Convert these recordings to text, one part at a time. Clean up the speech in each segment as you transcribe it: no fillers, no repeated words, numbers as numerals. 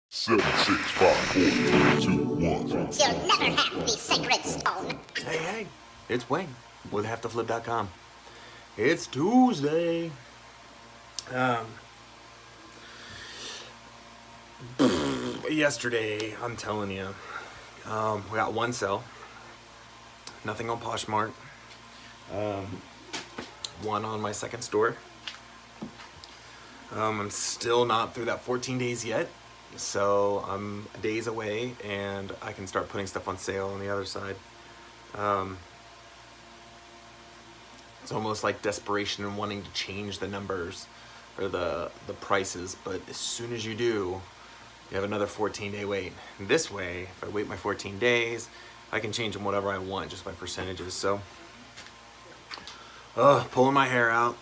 Seven, 6, 5, 4, 3, 2, 1. You'll never have the sacred stone. Hey, it's Wayne with HaveToFlip.com. It's Tuesday. Yesterday, I'm telling you, we got one sell. Nothing on Poshmark. One on my second store. I'm still not through that 14 days yet. So I'm days away and I can start putting stuff on sale on the other side. It's almost like desperation and wanting to change the numbers or the prices, but as soon as you do, you have another 14-day wait. And this way, if I wait my 14 days, I can change them whatever I want just by percentages. So, pulling my hair out,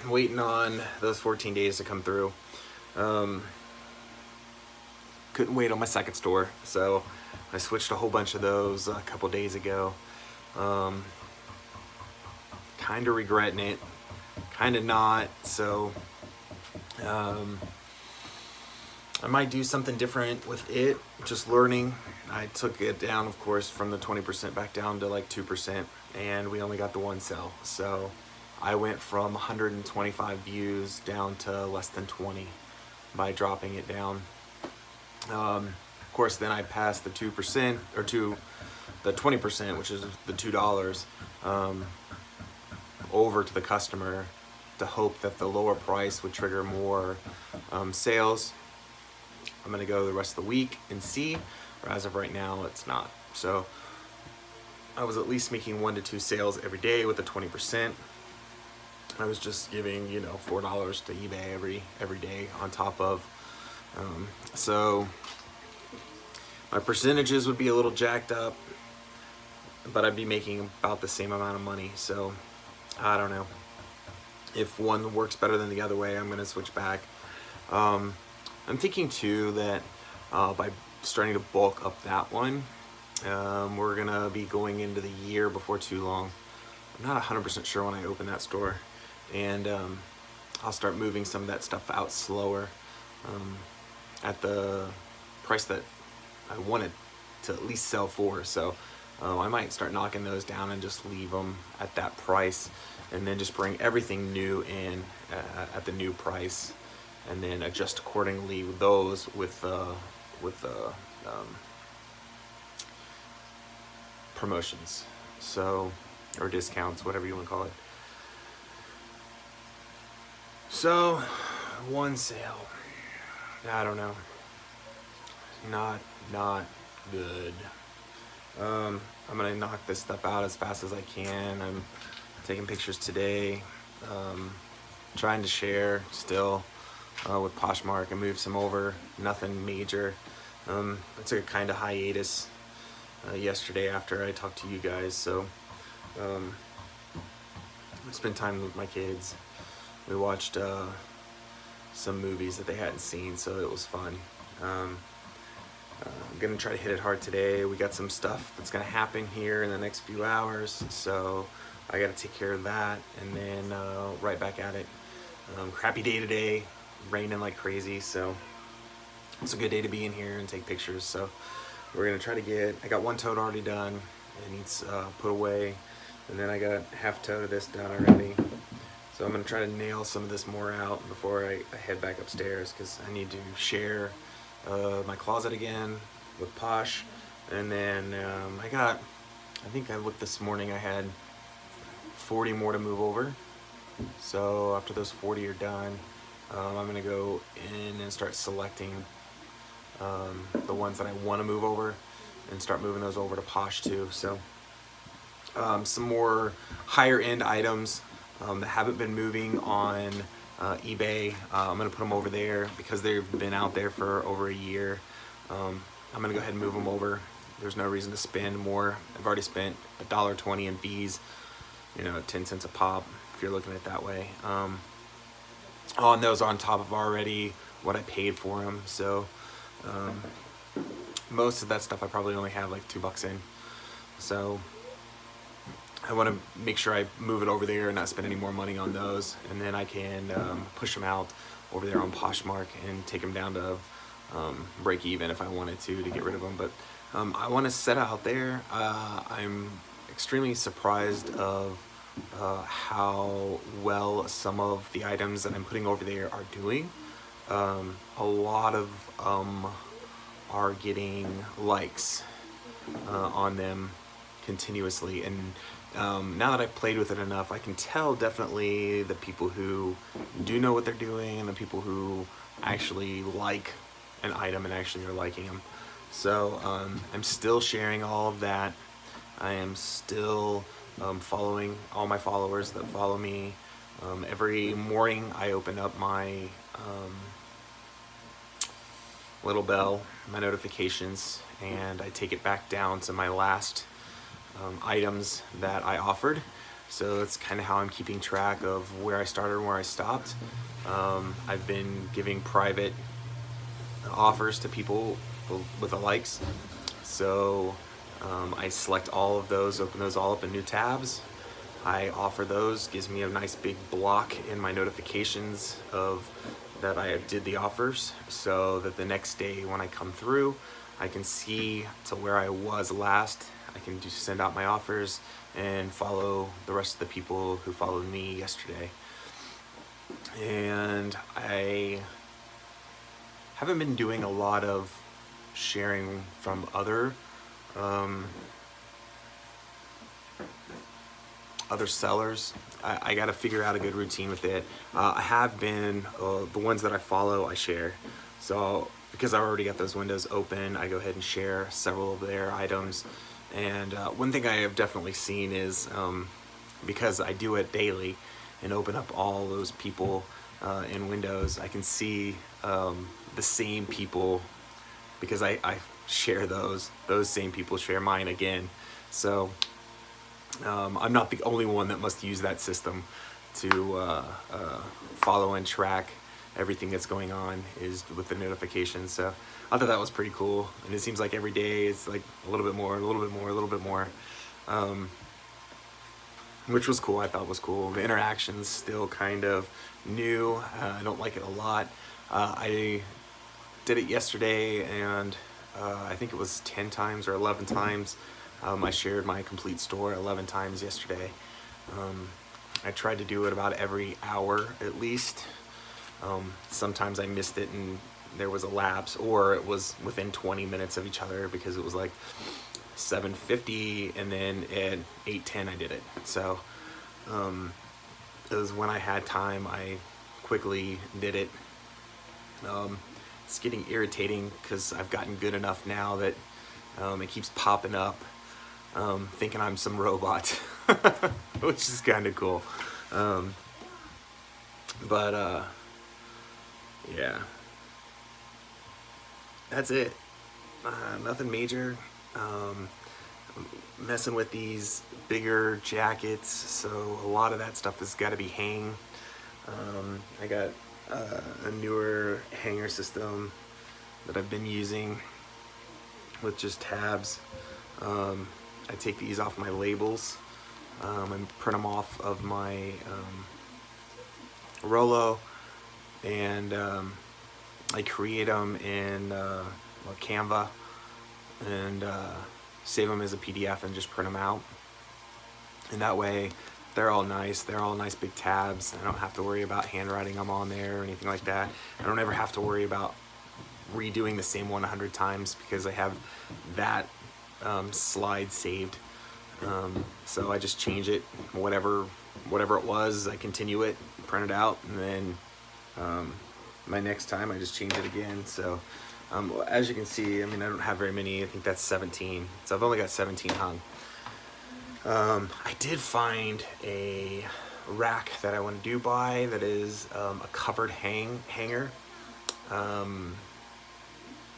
waiting on those 14 days to come through. Couldn't wait on my second store, so I switched a whole bunch of those a couple days ago. Kind of regretting it, kind of not. So I might do something different with it, just learning. I took it down, of course, from the 20% back down to like 2%, and we only got the one sell. So I went from 125 views down to less than 20 by dropping it down. Of course, then I passed the 2% or to the 20%, which is the $2, over to the customer to hope that the lower price would trigger more sales. I'm gonna go the rest of the week and see, or as of right now, it's not. So I was at least making 1 to 2 sales every day with the 20%. I was just giving, $4 to eBay every day on top of. So my percentages would be a little jacked up, but I'd be making about the same amount of money. So I don't know. If one works better than the other way, I'm gonna switch back. I'm thinking too that by starting to bulk up that one, we're gonna be going into the year before too long. I'm not 100% sure when I open that store, and I'll start moving some of that stuff out slower at the price that I wanted to at least sell for. So I might start knocking those down and just leave them at that price, and then just bring everything new in at the new price, and then adjust accordingly with those with promotions, so, or discounts, whatever you want to call it. So one sale, I don't know, not good. I'm gonna knock this stuff out as fast as I can. I'm taking pictures today, trying to share still with Poshmark and move some over. Nothing major. I took a kind of hiatus yesterday after I talked to you guys, so I spent time with my kids. We watched some movies that they hadn't seen, so it was fun. I'm gonna try to hit it hard today. We got some stuff that's gonna happen here in the next few hours, so I gotta take care of that, and then right back at it. Crappy day today, raining like crazy, so it's a good day to be in here and take pictures. So we're gonna try to get, I got one tote already done. It needs put away, and then I got half tote of this done already. So I'm gonna try to nail some of this more out before I head back upstairs, because I need to share my closet again with Posh. And then I think I looked this morning, I had 40 more to move over. So after those 40 are done, I'm gonna go in and start selecting the ones that I want to move over, and start moving those over to Posh too. So some more higher end items that haven't been moving on eBay, I'm gonna put them over there because they've been out there for over a year. I'm gonna go ahead and move them over. There's no reason to spend more. I've already spent $1.20 in fees, 10 cents a pop if you're looking at it that way. On those on top of already what I paid for them. So most of that stuff I probably only have like $2 in. So I want to make sure I move it over there and not spend any more money on those, and then I can push them out over there on Poshmark and take them down to break even if I wanted to get rid of them. But I want to set out there. I'm extremely surprised of how well some of the items that I'm putting over there are doing. A lot of are getting likes on them continuously, and now that I've played with it enough, I can tell definitely the people who do know what they're doing and the people who actually like an item and actually are liking them. So I'm still sharing all of that. I am still following all my followers that follow me. Every morning I open up my little bell, my notifications, and I take it back down to my last items that I offered. So that's kind of how I'm keeping track of where I started and where I stopped. I've been giving private offers to people with the likes. So I select all of those, open those all up in new tabs. I offer those, gives me a nice big block in my notifications of that I did the offers, so that the next day when I come through, I can see to where I was last. I can just send out my offers and follow the rest of the people who followed me yesterday. And I haven't been doing a lot of sharing from other sellers. I got to figure out a good routine with it. I have been, the ones that I follow, I share. So because I've already got those windows open, I go ahead and share several of their items. And one thing I have definitely seen is, because I do it daily and open up all those people in Windows, I can see the same people, because I share those same people share mine again. So I'm not the only one that must use that system to follow and track everything that's going on is with the notifications. So I thought that was pretty cool, and it seems like every day it's like a little bit more, a little bit more, a little bit more, which was cool. I thought was cool. The interaction's still kind of new. I don't like it a lot. I did it yesterday, and I think it was 10 times or 11 times. I shared my complete store 11 times yesterday. I tried to do it about every hour at least. Sometimes I missed it and there was a lapse, or it was within 20 minutes of each other, because it was like 7:50 and then at 8:10 I did it. So it was when I had time, I quickly did it. It's getting irritating because I've gotten good enough now that it keeps popping up, thinking I'm some robot, which is kind of cool. Yeah, that's it. Nothing major. Messing with these bigger jackets, so a lot of that stuff has got to be hang. I got a newer hanger system that I've been using with just tabs. I take these off my labels and print them off of my Rolo, and I create them in Canva and save them as a PDF and just print them out. And that way they're all nice. They're all nice big tabs. I don't have to worry about handwriting them on there or anything like that. I don't ever have to worry about redoing the same one 100 times, because I have that slide saved. So I just change it, whatever it was, I continue it, print it out, and then my next time I just change it again. So as you can see, I mean, I don't have very many. I think that's 17. So I've only got 17 hung. I did find a rack that I want to do buy that is a covered hanger.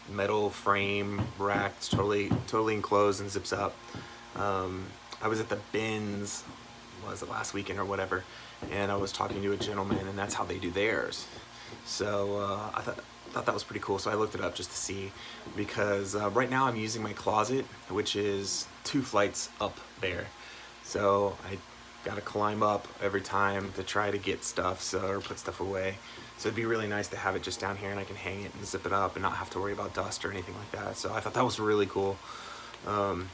Metal frame rack. It's totally enclosed and zips up. I was at the bins, was it last weekend or whatever, and I was talking to a gentleman, and that's how they do theirs. So I thought that was pretty cool. So I looked it up just to see, because right now I'm using my closet, which is 2 flights up there. So I gotta climb up every time to try to get stuff, or put stuff away. So it'd be really nice to have it just down here and I can hang it and zip it up and not have to worry about dust or anything like that. So I thought that was really cool. I'll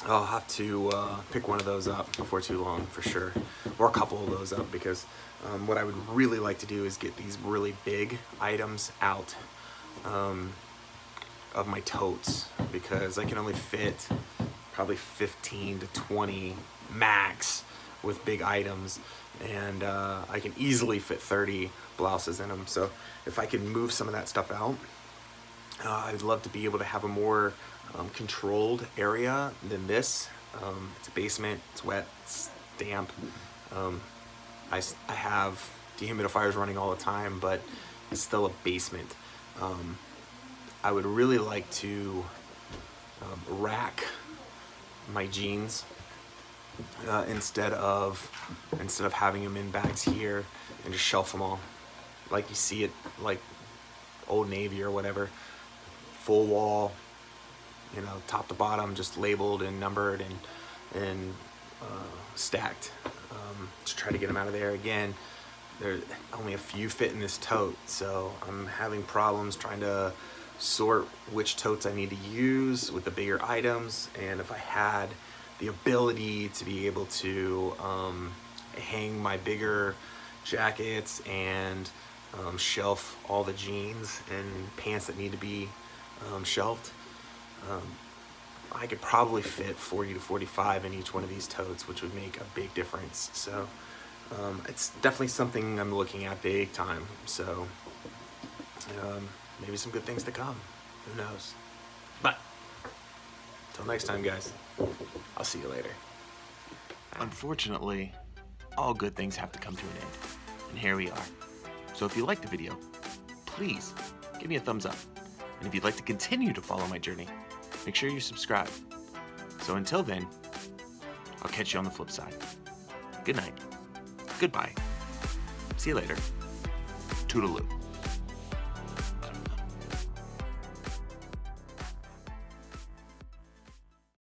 have to pick one of those up before too long for sure, or a couple of those up, because what I would really like to do is get these really big items out of my totes, because I can only fit probably 15 to 20 max with big items, and I can easily fit 30 blouses in them. So if I can move some of that stuff out, I'd love to be able to have a more controlled area than this. It's a basement, it's wet, it's damp. I have dehumidifiers running all the time, but it's still a basement. I would really like to rack my jeans instead of having them in bags here and just shelf them all like you see it, like Old Navy or whatever, full wall, you know, top to bottom, just labeled and numbered and stacked, to try to get them out of there. Again, there's only a few fit in this tote, so I'm having problems trying to sort which totes I need to use with the bigger items. And if I had the ability to be able to hang my bigger jackets and shelf all the jeans and pants that need to be shelved, I could probably fit 40 to 45 in each one of these totes, which would make a big difference. So it's definitely something I'm looking at big time. So maybe some good things to come. Who knows? But until next time, guys, I'll see you later. Unfortunately, all good things have to come to an end, and here we are. So if you liked the video, please give me a thumbs up. And if you'd like to continue to follow my journey, make sure you subscribe. So until then, I'll catch you on the flip side. Good night. Goodbye. See you later. Toodaloo.